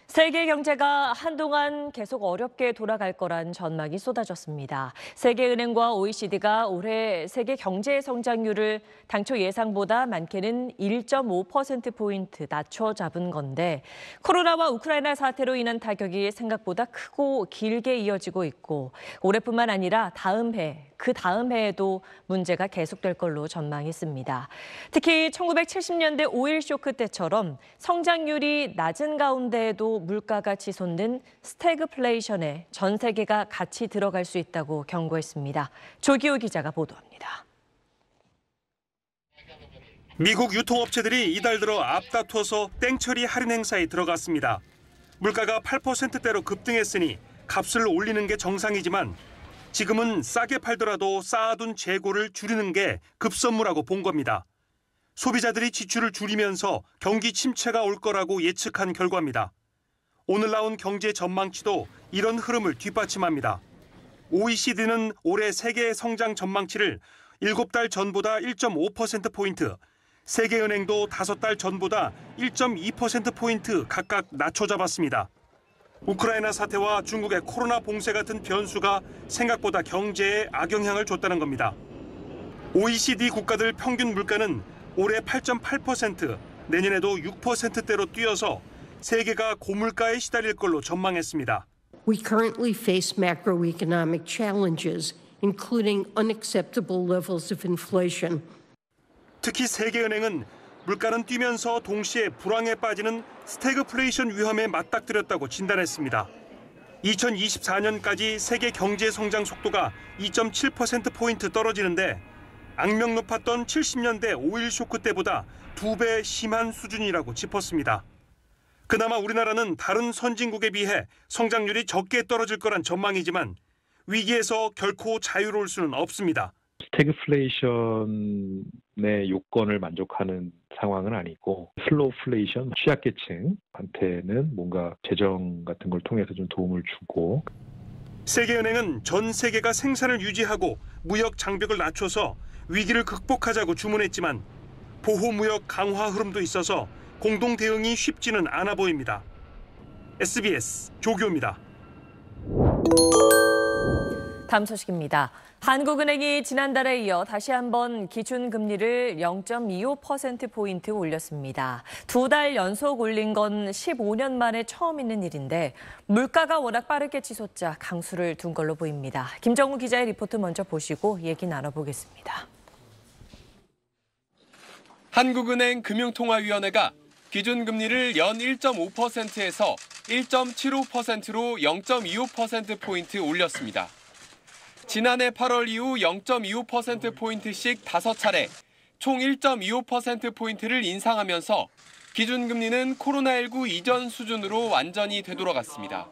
세계 경제가 한동안 계속 어렵게 돌아갈 거란 전망이 쏟아졌습니다. 세계은행과 OECD가 올해 세계 경제 성장률을 당초 예상보다 많게는 1.5%포인트 낮춰 잡은 건데 코로나와 우크라이나 사태로 인한 타격이 생각보다 크고 길게 이어지고 있고 올해뿐만 아니라 그 다음 해에도 문제가 계속될 걸로 전망했습니다. 특히 1970년대 오일 쇼크 때처럼 성장률이 낮은 가운데에도 물가가 치솟는 스태그플레이션에 전 세계가 같이 들어갈 수 있다고 경고했습니다. 조기호 기자가 보도합니다. 미국 유통업체들이 이달 들어 앞다퉈서 땡처리 할인 행사에 들어갔습니다. 물가가 8%대로 급등했으니 값을 올리는 게 정상이지만 지금은 싸게 팔더라도 쌓아둔 재고를 줄이는 게 급선무라고 본 겁니다. 소비자들이 지출을 줄이면서 경기 침체가 올 거라고 예측한 결과입니다. 오늘 나온 경제 전망치도 이런 흐름을 뒷받침합니다. OECD는 올해 세계 성장 전망치를 7달 전보다 1.5%포인트, 세계은행도 5달 전보다 1.2%포인트 각각 낮춰 잡았습니다. 우크라이나 사태와 중국의 코로나 봉쇄 같은 변수가 생각보다 경제에 악영향을 줬다는 겁니다. OECD 국가들 평균 물가는 올해 8.8%, 내년에도 6%대로 뛰어서 세계가 고물가에 시달릴 걸로 전망했습니다. We currently face macroeconomic challenges, including unacceptable levels of inflation. 특히 세계은행은 물가는 뛰면서 동시에 불황에 빠지는 스태그플레이션 위험에 맞닥뜨렸다고 진단했습니다. 2024년까지 세계 경제 성장 속도가 2.7%포인트 떨어지는데 악명 높았던 70년대 오일 쇼크 때보다 2배 심한 수준이라고 짚었습니다. 그나마 우리나라는 다른 선진국에 비해 성장률이 적게 떨어질 거란 전망이지만 위기에서 결코 자유로울 수는 없습니다. 스태그플레이션의 요건을 만족하는 상황은 아니고 슬로우플레이션, 취약계층한테는 뭔가 재정 같은 걸 통해서 좀 도움을 주고. 세계은행은 전 세계가 생산을 유지하고 무역 장벽을 낮춰서 위기를 극복하자고 주문했지만 보호무역 강화 흐름도 있어서 공동 대응이 쉽지는 않아 보입니다. SBS 조규호입니다. 다음 소식입니다. 한국은행이 지난달에 이어 다시 한번 기준금리를 0.25%포인트 올렸습니다. 2달 연속 올린 건 15년 만에 처음 있는 일인데 물가가 워낙 빠르게 치솟자 강수를 둔 걸로 보입니다. 김정우 기자의 리포트 먼저 보시고 얘기 나눠보겠습니다. 한국은행 금융통화위원회가 기준금리를 연 1.5%에서 1.75%로 0.25%포인트 올렸습니다. 지난해 8월 이후 0.25%포인트씩 5차례 총 1.25%포인트를 인상하면서 기준금리는 코로나19 이전 수준으로 완전히 되돌아갔습니다.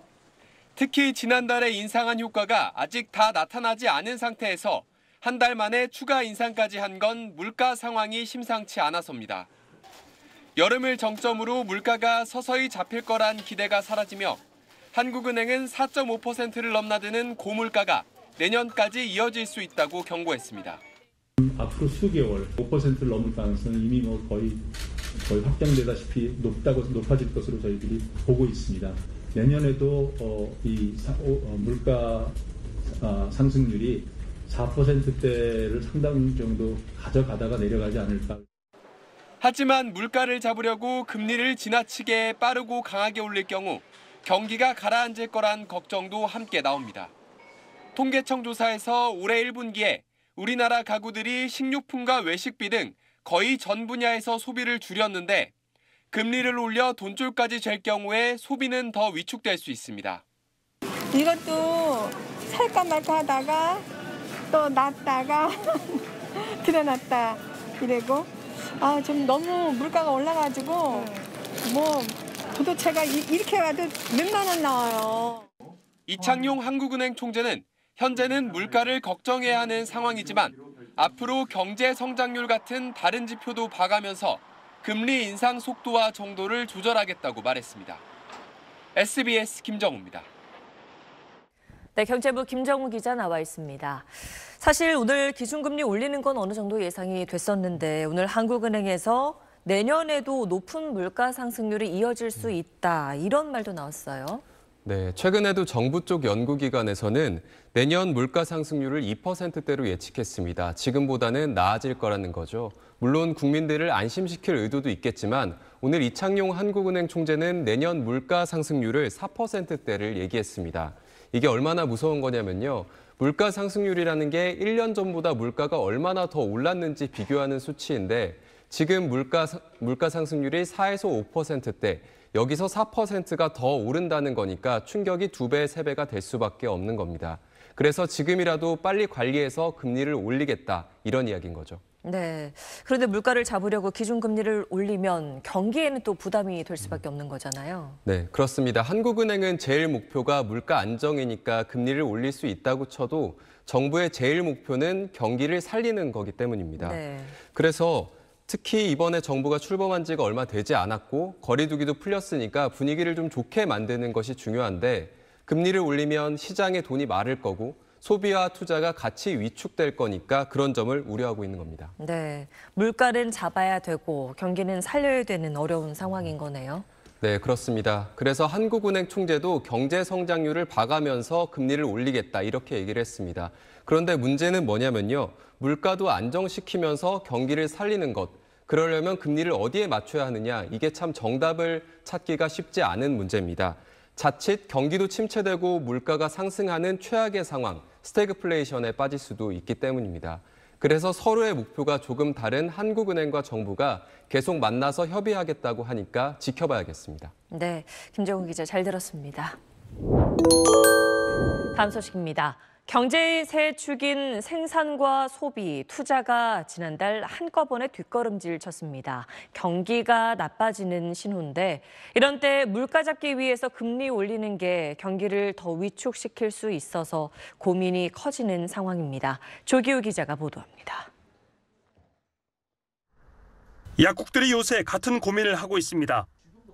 특히 지난달에 인상한 효과가 아직 다 나타나지 않은 상태에서 한 달 만에 추가 인상까지 한 건 물가 상황이 심상치 않아서입니다. 여름을 정점으로 물가가 서서히 잡힐 거란 기대가 사라지며 한국은행은 4.5%를 넘나드는 고물가가 내년까지 이어질 수 있다고 경고했습니다. 앞으로 수개월 5%를 넘을 가능성은 이미 거의 확정되다시피 높아질 것으로 저희들이 보고 있습니다. 내년에도 물가 상승률이 4%대를 상당 정도 가져가다가 내려가지 않을까. 하지만 물가를 잡으려고 금리를 지나치게 빠르고 강하게 올릴 경우 경기가 가라앉을 거란 걱정도 함께 나옵니다. 통계청 조사에서 올해 1분기에 우리나라 가구들이 식료품과 외식비 등 거의 전 분야에서 소비를 줄였는데 금리를 올려 돈줄까지 잴 경우에 소비는 더 위축될 수 있습니다. 이것도 살까 말까 하다가 또 놨다가 들여놨다 이러고 좀 너무 물가가 올라가지고 도대체가 이렇게 와도 몇만 원 나와요. 이창용 한국은행 총재는 현재는 물가를 걱정해야 하는 상황이지만 앞으로 경제 성장률 같은 다른 지표도 봐가면서 금리 인상 속도와 정도를 조절하겠다고 말했습니다. SBS 김정우입니다. 네, 경제부 김정우 기자 나와 있습니다. 사실 오늘 기준금리 올리는 건 어느 정도 예상이 됐었는데 오늘 한국은행에서 내년에도 높은 물가 상승률이 이어질 수 있다. 이런 말도 나왔어요. 네, 최근에도 정부 쪽 연구기관에서는 내년 물가 상승률을 2%대로 예측했습니다. 지금보다는 나아질 거라는 거죠. 물론 국민들을 안심시킬 의도도 있겠지만 오늘 이창용 한국은행 총재는 내년 물가 상승률을 4%대를 얘기했습니다. 이게 얼마나 무서운 거냐면요. 물가 상승률이라는 게 1년 전보다 물가가 얼마나 더 올랐는지 비교하는 수치인데 지금 물가 상승률이 4에서 5%대, 여기서 4%가 더 오른다는 거니까 충격이 2배, 3배가 될 수밖에 없는 겁니다. 그래서 지금이라도 빨리 관리해서 금리를 올리겠다, 이런 이야기인 거죠. 네. 그런데 물가를 잡으려고 기준금리를 올리면 경기에는 또 부담이 될 수밖에 없는 거잖아요. 네, 그렇습니다. 한국은행은 제일 목표가 물가 안정이니까 금리를 올릴 수 있다고 쳐도 정부의 제일 목표는 경기를 살리는 거기 때문입니다. 네. 그래서 특히 이번에 정부가 출범한 지가 얼마 되지 않았고 거리두기도 풀렸으니까 분위기를 좀 좋게 만드는 것이 중요한데 금리를 올리면 시장에 돈이 마를 거고 소비와 투자가 같이 위축될 거니까 그런 점을 우려하고 있는 겁니다. 네, 물가는 잡아야 되고 경기는 살려야 되는 어려운 상황인 거네요. 네, 그렇습니다. 그래서 한국은행 총재도 경제 성장률을 봐가면서 금리를 올리겠다 이렇게 얘기를 했습니다. 그런데 문제는 뭐냐면요. 물가도 안정시키면서 경기를 살리는 것. 그러려면 금리를 어디에 맞춰야 하느냐. 이게 참 정답을 찾기가 쉽지 않은 문제입니다. 자칫 경기도 침체되고 물가가 상승하는 최악의 상황, 스태그플레이션에 빠질 수도 있기 때문입니다. 그래서 서로의 목표가 조금 다른 한국은행과 정부가 계속 만나서 협의하겠다고 하니까 지켜봐야겠습니다. 네, 김정은 기자 잘 들었습니다. 다음 소식입니다. 경제의 새 축인 생산과 소비, 투자가 지난달 한꺼번에 뒷걸음질 쳤습니다. 경기가 나빠지는 신호인데 이런 때 물가 잡기 위해서 금리 올리는 게 경기를 더 위축시킬 수 있어서 고민이 커지는 상황입니다. 조기우 기자가 보도합니다. 약국들이 요새 같은 고민을 하고 있습니다.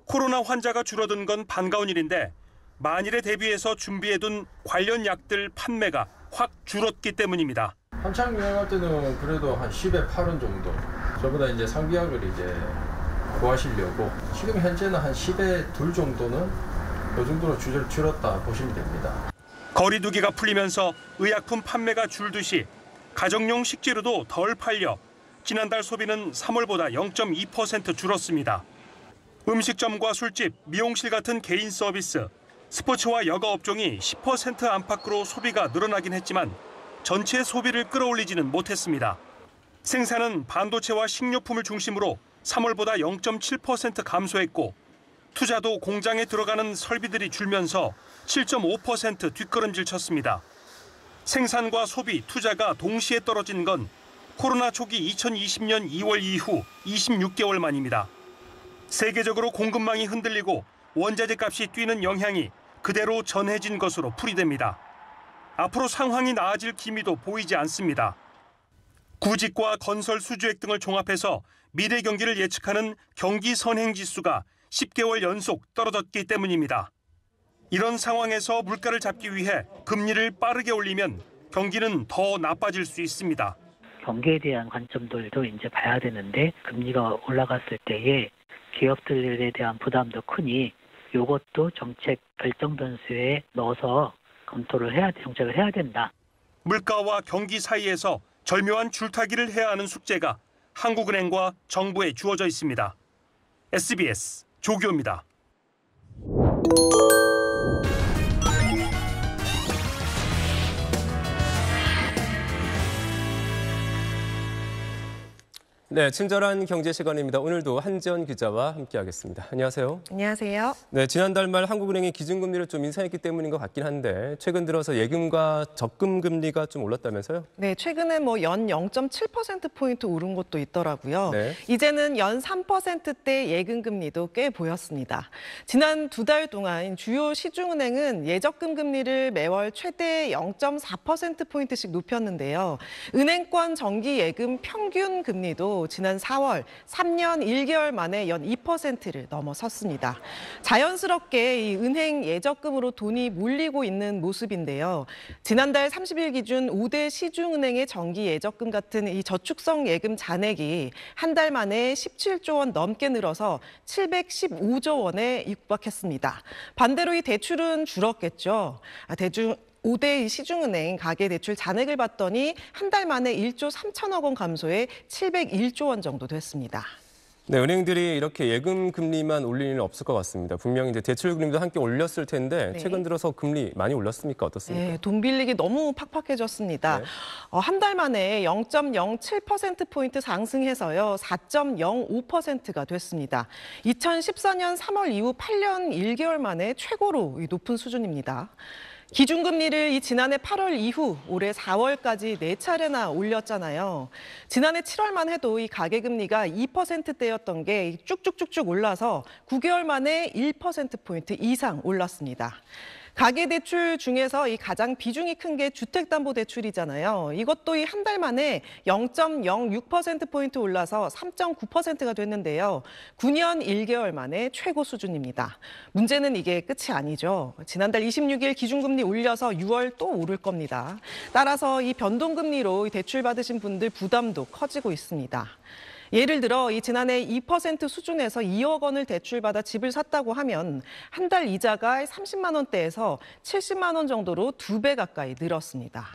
코로나 환자가 줄어든 건 반가운 일인데 만일에 대비해서 준비해둔 관련 약들 판매가 확 줄었기 때문입니다. 한창 유행할 때는 그래도 한 10에 8원 정도. 저보다 이제 상비약을 이제 구하시려고 지금 현재는 한 10에 2 정도는 이 정도로 줄었다 보시면 됩니다. 거리두기가 풀리면서 의약품 판매가 줄듯이 가정용 식재료도 덜 팔려 지난달 소비는 3월보다 0.2% 줄었습니다. 음식점과 술집, 미용실 같은 개인 서비스, 스포츠와 여가 업종이 10% 안팎으로 소비가 늘어나긴 했지만 전체 소비를 끌어올리지는 못했습니다. 생산은 반도체와 식료품을 중심으로 3월보다 0.7% 감소했고 투자도 공장에 들어가는 설비들이 줄면서 7.5% 뒷걸음질 쳤습니다. 생산과 소비, 투자가 동시에 떨어진 건 코로나 초기 2020년 2월 이후 26개월 만입니다. 세계적으로 공급망이 흔들리고 원자재 값이 뛰는 영향이 그대로 전해진 것으로 풀이됩니다. 앞으로 상황이 나아질 기미도 보이지 않습니다. 구직과 건설 수주액 등을 종합해서 미래 경기를 예측하는 경기 선행지수가 10개월 연속 떨어졌기 때문입니다. 이런 상황에서 물가를 잡기 위해 금리를 빠르게 올리면 경기는 더 나빠질 수 있습니다. 경기에 대한 관점들도 이제 봐야 되는데 금리가 올라갔을 때에 기업들에 대한 부담도 크니 이것도 정책 결정 변수에 넣어서 검토를 해야 정책을 해야 된다. 물가와 경기 사이에서 절묘한 줄타기를 해야 하는 숙제가 한국은행과 정부에 주어져 있습니다. SBS 조규호입니다. 네, 친절한 경제 시간입니다. 오늘도 한지연 기자와 함께하겠습니다. 안녕하세요. 안녕하세요. 네, 지난달 말 한국은행이 기준금리를 좀 인상했기 때문인 것 같긴 한데 최근 들어서 예금과 적금 금리가 좀 올랐다면서요? 네, 최근에 연 0.7%포인트 오른 것도 있더라고요. 네. 이제는 연 3%대 예금 금리도 꽤 보였습니다. 지난 2달 동안 주요 시중은행은 예적금 금리를 매월 최대 0.4%포인트씩 높였는데요. 은행권 정기 예금 평균 금리도 금리도 지난 4월 3년 1개월 만에 연 2%를 넘어섰습니다. 자연스럽게 이 은행 예적금으로 돈이 몰리고 있는 모습인데요. 지난달 30일 기준 5대 시중은행의 정기 예적금 같은 이 저축성 예금 잔액이 한 달 만에 17조 원 넘게 늘어서 715조 원에 육박했습니다. 반대로 이 대출은 줄었겠죠. 5대 시중은행 가계대출 잔액을 봤더니 한 달 만에 1조 3천억 원 감소해 701조 원 정도 됐습니다. 네, 은행들이 이렇게 예금 금리만 올릴 일은 없을 것 같습니다. 분명히 이제 대출 금리도 함께 올렸을 텐데 네. 최근 들어서 금리 많이 올랐습니까? 어떻습니까? 네, 돈 빌리기 너무 팍팍해졌습니다. 네. 한 달 만에 0.07%포인트 상승해서요. 4.05%가 됐습니다. 2014년 3월 이후 8년 1개월 만에 최고로 높은 수준입니다. 기준금리를 지난해 8월 이후 올해 4월까지 4차례나 올렸잖아요. 지난해 7월만 해도 이 가계금리가 2%대였던 게 쭉쭉쭉쭉 올라서 9개월 만에 1%포인트 이상 올랐습니다. 가계대출 중에서 이 가장 비중이 큰 게 주택담보대출이잖아요. 이것도 이 한 달 만에 0.06%포인트 올라서 3.9%가 됐는데요. 9년 1개월 만에 최고 수준입니다. 문제는 이게 끝이 아니죠. 지난달 26일 기준금리 올려서 6월 또 오를 겁니다. 따라서 이 변동금리로 대출 받으신 분들 부담도 커지고 있습니다. 예를 들어 지난해 2% 수준에서 2억 원을 대출받아 집을 샀다고 하면 한 달 이자가 30만 원대에서 70만 원 정도로 2배 가까이 늘었습니다.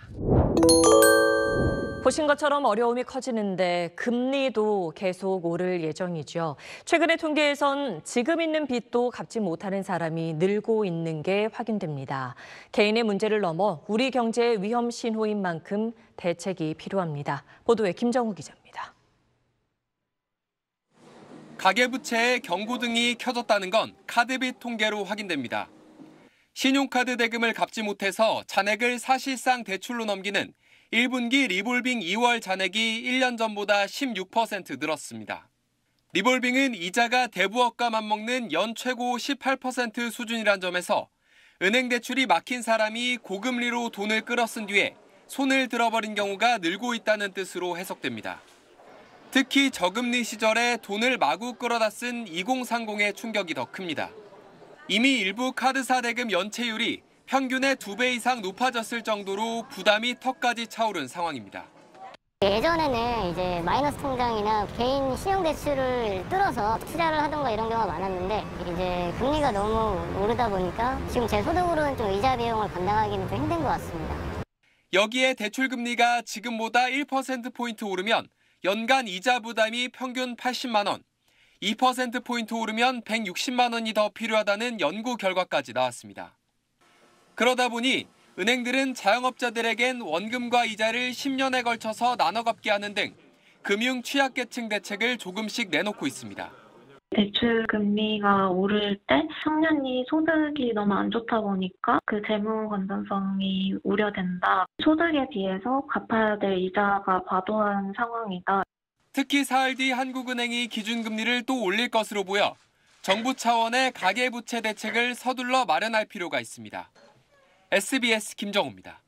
보신 것처럼 어려움이 커지는데 금리도 계속 오를 예정이죠. 최근의 통계에선 지금 있는 빚도 갚지 못하는 사람이 늘고 있는 게 확인됩니다. 개인의 문제를 넘어 우리 경제의 위험 신호인 만큼 대책이 필요합니다. 보도에 김정우 기자입니다. 가계부채에 경고등이 켜졌다는 건 카드빚 통계로 확인됩니다. 신용카드 대금을 갚지 못해서 잔액을 사실상 대출로 넘기는 1분기 리볼빙 2월 잔액이 1년 전보다 16% 늘었습니다. 리볼빙은 이자가 대부업과 맞먹는 연 최고 18% 수준이란 점에서 은행 대출이 막힌 사람이 고금리로 돈을 끌어쓴 뒤에 손을 들어버린 경우가 늘고 있다는 뜻으로 해석됩니다. 특히 저금리 시절에 돈을 마구 끌어다 쓴 2030의 충격이 더 큽니다. 이미 일부 카드사 대금 연체율이 평균의 2배 이상 높아졌을 정도로 부담이 턱까지 차오른 상황입니다. 예전에는 이제 마이너스 통장이나 개인 신용대출을 뚫어서 투자를 하던가 이런 경우가 많았는데 이제 금리가 너무 오르다 보니까 지금 제 소득으로는 좀 이자 비용을 감당하기는 좀 힘든 것 같습니다. 여기에 대출 금리가 지금보다 1%포인트 오르면 연간 이자 부담이 평균 80만 원, 2%포인트 오르면 160만 원이 더 필요하다는 연구 결과까지 나왔습니다. 그러다 보니 은행들은 자영업자들에겐 원금과 이자를 10년에 걸쳐서 나눠 갚게 하는 등 금융 취약계층 대책을 조금씩 내놓고 있습니다. 대출 금리가 오를 때 청년이 소득이 너무 안 좋다 보니까 그 재무 건전성이 우려된다. 소득에 비해서 갚아야 될 이자가 과도한 상황이다. 특히 사흘 뒤 한국은행이 기준금리를 또 올릴 것으로 보여 정부 차원의 가계부채 대책을 서둘러 마련할 필요가 있습니다. SBS 김정우입니다.